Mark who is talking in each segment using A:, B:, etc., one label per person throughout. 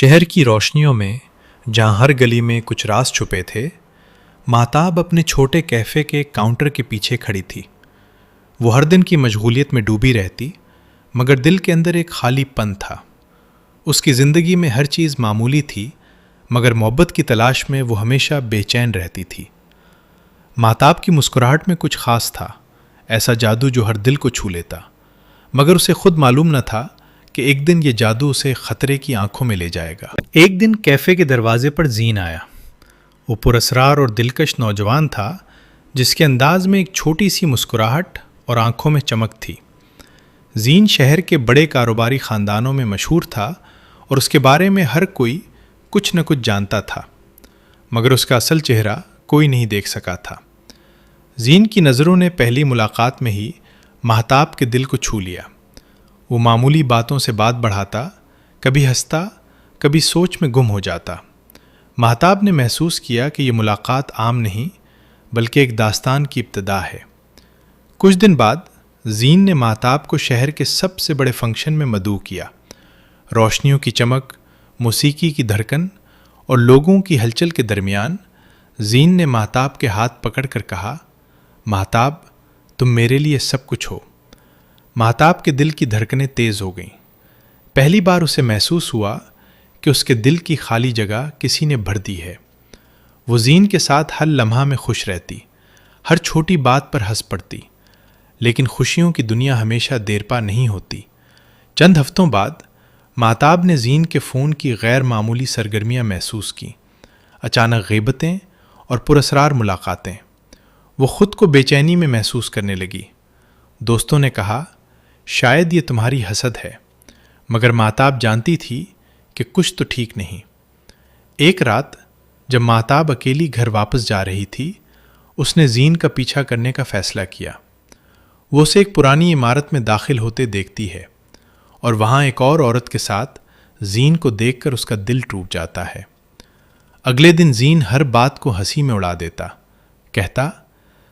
A: شہر کی روشنیوں میں جہاں ہر گلی میں کچھ راز چھپے تھے، مہتاب اپنے چھوٹے کیفے کے کاؤنٹر کے پیچھے کھڑی تھی۔ وہ ہر دن کی مشغولیت میں ڈوبی رہتی، مگر دل کے اندر ایک خالی پن تھا۔ اس کی زندگی میں ہر چیز معمولی تھی، مگر محبت کی تلاش میں وہ ہمیشہ بے چین رہتی تھی۔ مہتاب کی مسکراہٹ میں کچھ خاص تھا، ایسا جادو جو ہر دل کو چھو لیتا، مگر اسے خود معلوم نہ تھا کہ ایک دن یہ جادو اسے خطرے کی آنکھوں میں لے جائے گا۔ ایک دن کیفے کے دروازے پر زین آیا۔ وہ پراسرار اور دلکش نوجوان تھا، جس کے انداز میں ایک چھوٹی سی مسکراہٹ اور آنکھوں میں چمک تھی۔ زین شہر کے بڑے کاروباری خاندانوں میں مشہور تھا اور اس کے بارے میں ہر کوئی کچھ نہ کچھ جانتا تھا، مگر اس کا اصل چہرہ کوئی نہیں دیکھ سکا تھا۔ زین کی نظروں نے پہلی ملاقات میں ہی مہتاب کے دل کو چھو لیا۔ وہ معمولی باتوں سے بات بڑھاتا، کبھی ہنستا، کبھی سوچ میں گم ہو جاتا۔ مہتاب نے محسوس کیا کہ یہ ملاقات عام نہیں، بلکہ ایک داستان کی ابتدا ہے۔ کچھ دن بعد زین نے مہتاب کو شہر کے سب سے بڑے فنکشن میں مدعو کیا۔ روشنیوں کی چمک، موسیقی کی دھڑکن اور لوگوں کی ہلچل کے درمیان زین نے مہتاب کے ہاتھ پکڑ کر کہا، مہتاب، تم میرے لیے سب کچھ ہو۔ مہتاب کے دل کی دھڑکنیں تیز ہو گئیں۔ پہلی بار اسے محسوس ہوا کہ اس کے دل کی خالی جگہ کسی نے بھر دی ہے۔ وہ زین کے ساتھ ہر لمحہ میں خوش رہتی، ہر چھوٹی بات پر ہنس پڑتی، لیکن خوشیوں کی دنیا ہمیشہ دیر پا نہیں ہوتی۔ چند ہفتوں بعد مہتاب نے زین کے فون کی غیر معمولی سرگرمیاں محسوس کیں، اچانک غیبتیں اور پراسرار ملاقاتیں۔ وہ خود کو بے چینی میں محسوس کرنے لگی۔ دوستوں نے کہا، شاید یہ تمہاری حسد ہے، مگر مہتاب جانتی تھی کہ کچھ تو ٹھیک نہیں۔ ایک رات جب مہتاب اکیلی گھر واپس جا رہی تھی، اس نے زین کا پیچھا کرنے کا فیصلہ کیا۔ وہ اسے ایک پرانی عمارت میں داخل ہوتے دیکھتی ہے اور وہاں ایک اور عورت کے ساتھ زین کو دیکھ کر اس کا دل ٹوٹ جاتا ہے۔ اگلے دن زین ہر بات کو ہنسی میں اڑا دیتا، کہتا،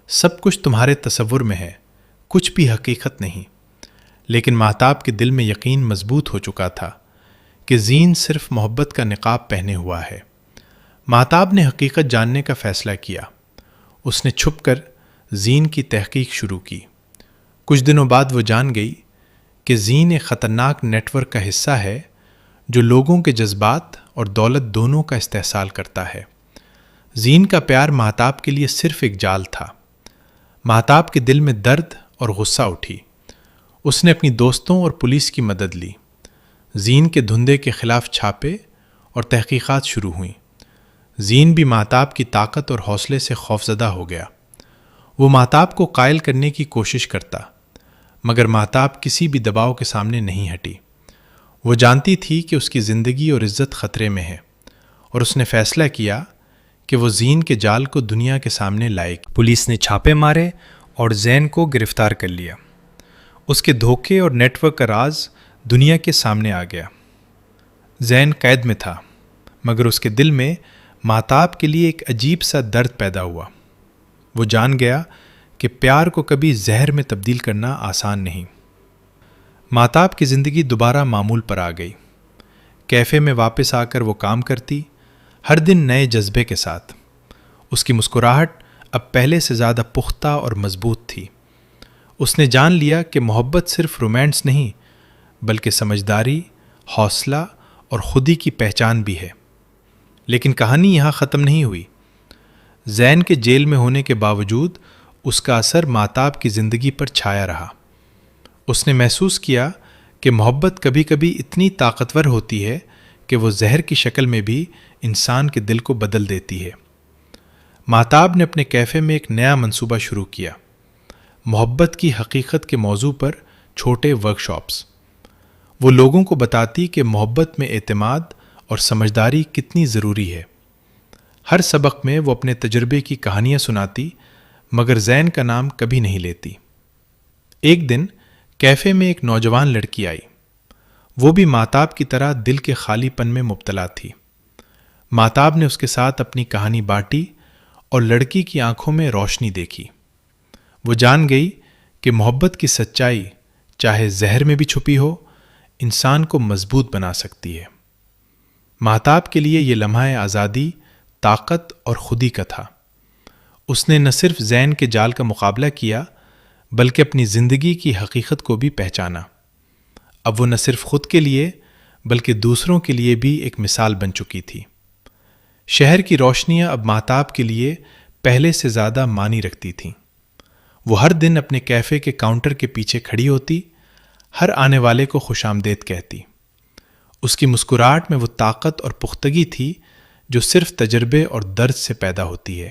A: سب کچھ تمہارے تصور میں ہے، کچھ بھی حقیقت نہیں۔ لیکن مہتاب کے دل میں یقین مضبوط ہو چکا تھا کہ زین صرف محبت کا نقاب پہنے ہوا ہے۔ مہتاب نے حقیقت جاننے کا فیصلہ کیا۔ اس نے چھپ کر زین کی تحقیق شروع کی۔ کچھ دنوں بعد وہ جان گئی کہ زین ایک خطرناک نیٹ ورک کا حصہ ہے جو لوگوں کے جذبات اور دولت دونوں کا استحصال کرتا ہے۔ زین کا پیار مہتاب کے لیے صرف ایک جال تھا۔ مہتاب کے دل میں درد اور غصہ اٹھی۔ اس نے اپنی دوستوں اور پولیس کی مدد لی۔ زین کے دھندے کے خلاف چھاپے اور تحقیقات شروع ہوئیں۔ زین بھی مہتاب کی طاقت اور حوصلے سے خوفزدہ ہو گیا۔ وہ مہتاب کو قائل کرنے کی کوشش کرتا، مگر مہتاب کسی بھی دباؤ کے سامنے نہیں ہٹی۔ وہ جانتی تھی کہ اس کی زندگی اور عزت خطرے میں ہے، اور اس نے فیصلہ کیا کہ وہ زین کے جال کو دنیا کے سامنے لائے گی۔ پولیس نے چھاپے مارے اور زین کو گرفتار کر لیا۔ اس کے دھوکے اور نیٹ ورک کا راز دنیا کے سامنے آ گیا۔ زین قید میں تھا، مگر اس کے دل میں مہتاب کے لیے ایک عجیب سا درد پیدا ہوا۔ وہ جان گیا کہ پیار کو کبھی زہر میں تبدیل کرنا آسان نہیں۔ مہتاب کی زندگی دوبارہ معمول پر آ گئی۔ کیفے میں واپس آ کر وہ کام کرتی، ہر دن نئے جذبے کے ساتھ۔ اس کی مسکراہٹ اب پہلے سے زیادہ پختہ اور مضبوط تھی۔ اس نے جان لیا کہ محبت صرف رومانس نہیں، بلکہ سمجھداری، حوصلہ اور خودی کی پہچان بھی ہے۔ لیکن کہانی یہاں ختم نہیں ہوئی۔ زین کے جیل میں ہونے کے باوجود اس کا اثر مہتاب کی زندگی پر چھایا رہا۔ اس نے محسوس کیا کہ محبت کبھی کبھی اتنی طاقتور ہوتی ہے کہ وہ زہر کی شکل میں بھی انسان کے دل کو بدل دیتی ہے۔ مہتاب نے اپنے کیفے میں ایک نیا منصوبہ شروع کیا، محبت کی حقیقت کے موضوع پر چھوٹے ورکشاپس۔ وہ لوگوں کو بتاتی کہ محبت میں اعتماد اور سمجھداری کتنی ضروری ہے۔ ہر سبق میں وہ اپنے تجربے کی کہانیاں سناتی، مگر زین کا نام کبھی نہیں لیتی۔ ایک دن کیفے میں ایک نوجوان لڑکی آئی۔ وہ بھی مہتاب کی طرح دل کے خالی پن میں مبتلا تھی۔ مہتاب نے اس کے ساتھ اپنی کہانی بانٹی اور لڑکی کی آنکھوں میں روشنی دیکھی۔ وہ جان گئی کہ محبت کی سچائی چاہے زہر میں بھی چھپی ہو، انسان کو مضبوط بنا سکتی ہے۔ مہتاب کے لیے یہ لمحہ آزادی، طاقت اور خودی کا تھا۔ اس نے نہ صرف زین کے جال کا مقابلہ کیا بلکہ اپنی زندگی کی حقیقت کو بھی پہچانا۔ اب وہ نہ صرف خود کے لیے بلکہ دوسروں کے لیے بھی ایک مثال بن چکی تھی۔ شہر کی روشنیاں اب مہتاب کے لیے پہلے سے زیادہ معنی رکھتی تھیں۔ وہ ہر دن اپنے کیفے کے کاؤنٹر کے پیچھے کھڑی ہوتی، ہر آنے والے کو خوش آمدید کہتی۔ اس کی مسکراہٹ میں وہ طاقت اور پختگی تھی جو صرف تجربے اور درد سے پیدا ہوتی ہے۔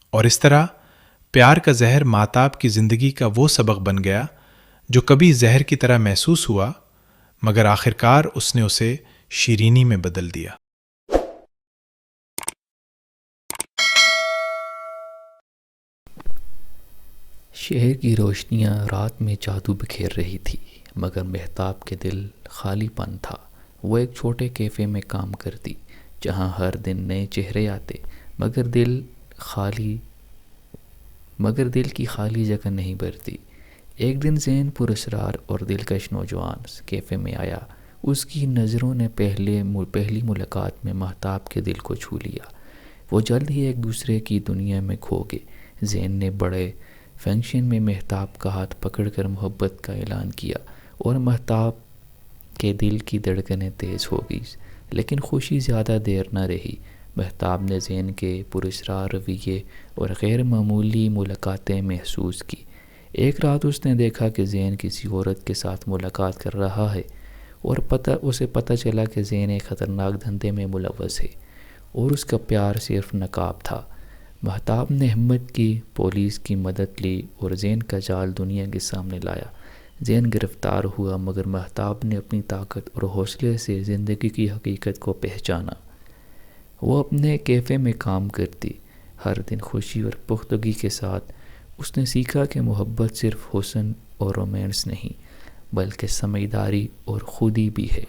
A: اور اس طرح پیار کا زہر مہتاب کی زندگی کا وہ سبق بن گیا جو کبھی زہر کی طرح محسوس ہوا، مگر آخرکار اس نے اسے شیرینی میں بدل دیا۔
B: شہر کی روشنیاں رات میں جادو بکھیر رہی تھی، مگر مہتاب کے دل خالی پن تھا۔ وہ ایک چھوٹے کیفے میں کام کرتی جہاں ہر دن نئے چہرے آتے، مگر دل کی خالی جگہ نہیں بھرتی۔ ایک دن زین پراسرار اور دلکش نوجوان کیفے میں آیا۔ اس کی نظروں نے پہلی ملاقات میں مہتاب کے دل کو چھو لیا۔ وہ جلد ہی ایک دوسرے کی دنیا میں کھو گئے۔ زین نے بڑے فنکشن میں مہتاب کا ہاتھ پکڑ کر محبت کا اعلان کیا اور مہتاب کے دل کی دھڑکنیں تیز ہو گئی، لیکن خوشی زیادہ دیر نہ رہی۔ مہتاب نے زین کے پراسرار رویے اور غیر معمولی ملاقاتیں محسوس کی۔ ایک رات اس نے دیکھا کہ زین کسی عورت کے ساتھ ملاقات کر رہا ہے اور اسے پتہ چلا کہ زین ایک خطرناک دھندے میں ملوث ہے اور اس کا پیار صرف نقاب تھا۔ مہتاب نے ہمت کی، پولیس کی مدد لی اور زین کا جال دنیا کے سامنے لایا۔ زین گرفتار ہوا، مگر مہتاب نے اپنی طاقت اور حوصلے سے زندگی کی حقیقت کو پہچانا۔ وہ اپنے کیفے میں کام کرتی، ہر دن خوشی اور پختگی کے ساتھ۔ اس نے سیکھا کہ محبت صرف حسن اور رومانس نہیں، بلکہ سمجھداری اور خودی بھی ہے۔